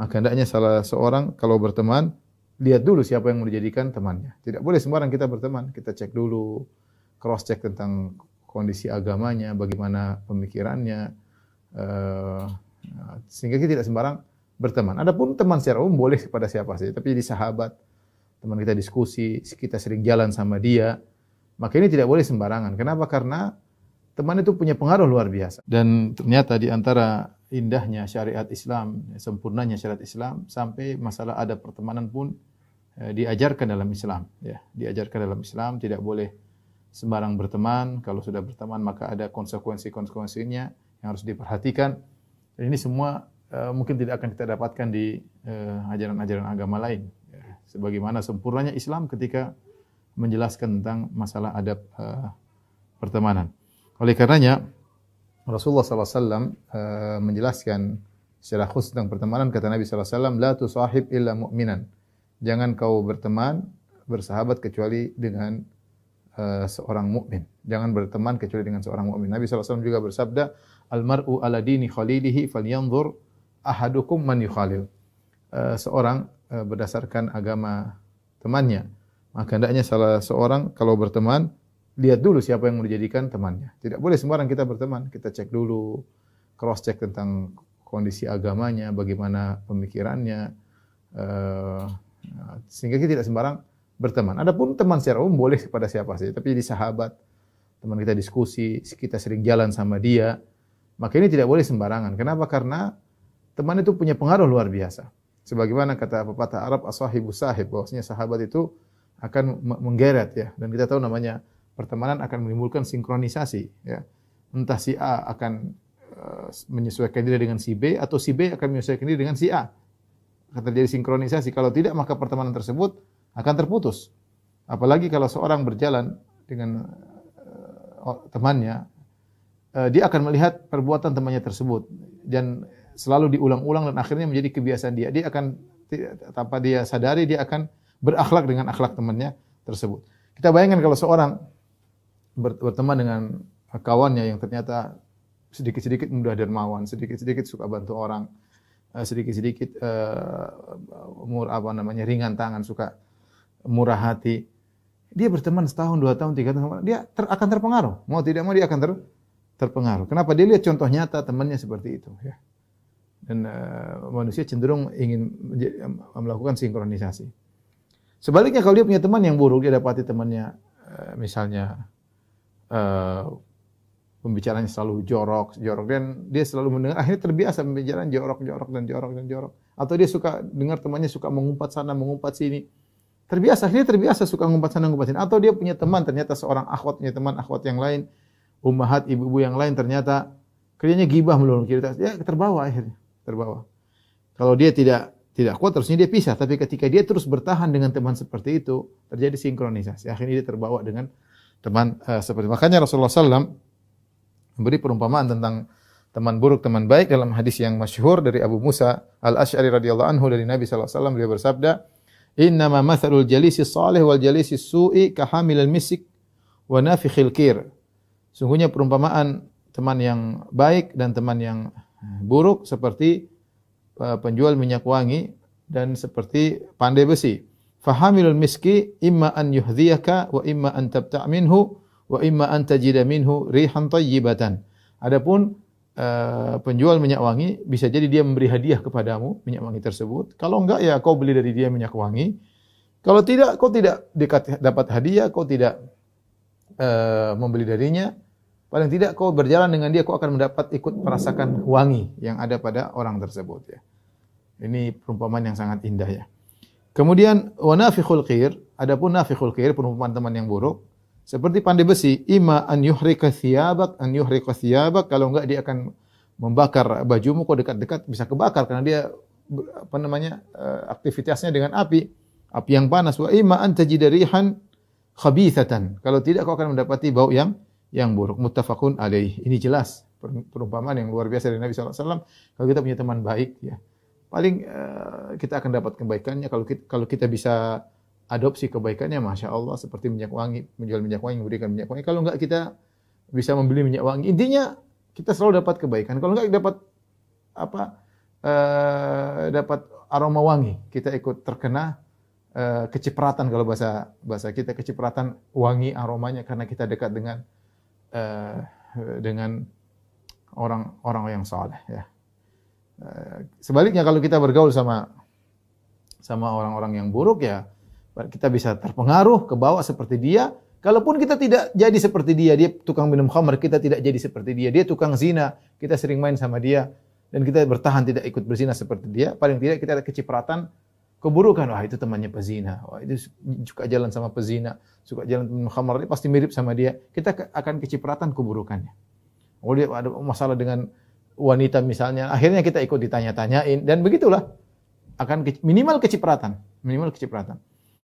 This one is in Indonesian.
Maka hendaknya salah seorang kalau berteman, lihat dulu siapa yang mau dijadikan temannya. Tidak boleh sembarang kita berteman. Kita cek dulu, cross check tentang kondisi agamanya, bagaimana pemikirannya, eh, sehingga kita tidak sembarang berteman. Adapun teman secara umum boleh kepada siapa saja, tapi jadi sahabat, teman kita diskusi, kita sering jalan sama dia, maka ini tidak boleh sembarangan. Kenapa? Karena teman itu punya pengaruh luar biasa. Dan ternyata di antara indahnya syariat Islam, sempurnanya syariat Islam, sampai masalah adab pertemanan pun diajarkan dalam Islam. Ya, diajarkan dalam Islam, tidak boleh sembarang berteman. Kalau sudah berteman maka ada konsekuensi-konsekuensinya yang harus diperhatikan. Dan ini semua mungkin tidak akan kita dapatkan di ajaran-ajaran agama lain. Ya, sebagaimana sempurnanya Islam ketika menjelaskan tentang masalah adab pertemanan. Oleh karenanya Rasulullah SAW menjelaskan secara khusus tentang pertemanan. Kata Nabi SAW, la tusahib illa mu'minan. Jangan kau berteman, bersahabat kecuali dengan seorang mukmin. Jangan berteman kecuali dengan seorang mukmin. Nabi SAW juga bersabda, al-mar'u ala dini khalilihi falyanzur ahadukum man yukhalil. Seorang berdasarkan agama temannya. Maka hendaknya salah seorang kalau berteman, lihat dulu siapa yang mau dijadikan temannya. Tidak boleh sembarang kita berteman. Kita cek dulu, cross check tentang kondisi agamanya, bagaimana pemikirannya, sehingga kita tidak sembarang berteman. Adapun teman secara umum boleh kepada siapa saja, tapi jadi sahabat, teman kita diskusi, kita sering jalan sama dia, maka ini tidak boleh sembarangan. Kenapa? Karena teman itu punya pengaruh luar biasa. Sebagaimana kata pepatah Arab, as-sahibu sahib, bahwasanya sahabat itu akan menggeret ya. Dan kita tahu namanya pertemanan akan menimbulkan sinkronisasi ya. Entah si A akan menyesuaikan diri dengan si B atau si B akan menyesuaikan diri dengan si A. Akan terjadi sinkronisasi. Kalau tidak maka pertemanan tersebut akan terputus. Apalagi kalau seorang berjalan dengan temannya, dia akan melihat perbuatan temannya tersebut dan selalu diulang-ulang dan akhirnya menjadi kebiasaan dia. Dia akan tanpa dia sadari dia akan berakhlak dengan akhlak temannya tersebut. Kita bayangkan kalau seorang berteman dengan kawannya yang ternyata sedikit-sedikit mudah dermawan, sedikit-sedikit suka bantu orang, sedikit-sedikit ringan tangan, suka murah hati. Dia berteman setahun, 2 tahun, 3 tahun, dia akan terpengaruh. Mau tidak mau dia akan terpengaruh. Kenapa? Dia lihat contoh nyata temannya seperti itu. Ya. Dan manusia cenderung ingin melakukan sinkronisasi. Sebaliknya kalau dia punya teman yang buruk, dia dapati temannya misalnya pembicaranya selalu jorok dan dia selalu mendengar, akhirnya terbiasa pembicaraan jorok. Atau dia suka dengar temannya suka mengumpat sana, mengumpat sini. Akhirnya terbiasa suka mengumpat sana, mengumpat sini. Atau dia punya teman ternyata seorang akhwat, punya teman akhwat yang lain, ummahat, ibu-ibu yang lain ternyata kerjanya gibah melulu, ya terbawa akhirnya, terbawa. Kalau dia tidak kuat terusnya dia pisah, tapi ketika dia terus bertahan dengan teman seperti itu, terjadi sinkronisasi. Akhirnya dia terbawa dengan teman seperti itu. Makanya Rasulullah SAW memberi perumpamaan tentang teman buruk, teman baik dalam hadis yang masyhur dari Abu Musa Al-Asy'ari radhiyallahu anhu dari Nabi sallallahu alaihi wasallam, beliau bersabda, "Innama mathalul jalisi shalih wal jalisi su'i kahamilil misik wa nafikhil kir." Sungguhnya perumpamaan teman yang baik dan teman yang buruk seperti penjual minyak wangi dan seperti pandai besi. Fahamilul miski imma an yuhdhiyaka wa imma an tabta' minhu wa imma an tajida minhu rihan thayyibatan. Adapun penjual minyak wangi bisa jadi dia memberi hadiah kepadamu minyak wangi tersebut. Kalau enggak ya kau beli dari dia minyak wangi. Kalau tidak kau tidak dapat hadiah, kau tidak membeli darinya. Paling tidak kau berjalan dengan dia, kau akan mendapat ikut merasakan wangi yang ada pada orang tersebut ya. Ini perumpamaan yang sangat indah ya. Kemudian wa nafikhul qir, adapun nafikhul qir perumpamaan teman yang buruk seperti pandai besi, imma an yuhrika thiyabak, kalau enggak dia akan membakar bajumu, kau dekat-dekat bisa kebakar karena dia aktivitasnya dengan api yang panas. Wa imma an tajida rihan khabithatan, kalau tidak kau akan mendapati bau yang buruk. Muttafaqun alaih. Ini jelas perumpamaan yang luar biasa dari Nabi sallallahu alaihi wasallam. Kalau kita punya teman baik ya, paling kita akan dapat kebaikannya. Kalau kita bisa adopsi kebaikannya, masya Allah, seperti minyak wangi, menjual minyak wangi, memberikan minyak wangi. Kalau enggak kita bisa membeli minyak wangi. Intinya kita selalu dapat kebaikan. Kalau enggak dapat dapat aroma wangi, kita ikut terkena kecipratan, kalau bahasa kita kecipratan wangi aromanya karena kita dekat dengan orang-orang yang saleh ya. Sebaliknya kalau kita bergaul sama orang-orang yang buruk ya, kita bisa terpengaruh, kebawa seperti dia. Kalaupun kita tidak jadi seperti dia, dia tukang minum khamr, kita tidak jadi seperti dia. Dia tukang zina, kita sering main sama dia dan kita bertahan tidak ikut berzina seperti dia. Paling tidak kita ada kecipratan keburukan. Wah, itu temannya pezina. Wah, itu suka jalan sama pezina, suka jalan minum khamr, dia pasti mirip sama dia. Kita akan kecipratan keburukannya. Oh, dia ada masalah dengan wanita misalnya, akhirnya kita ikut ditanya-tanyain dan begitulah. Akan minimal kecipratan.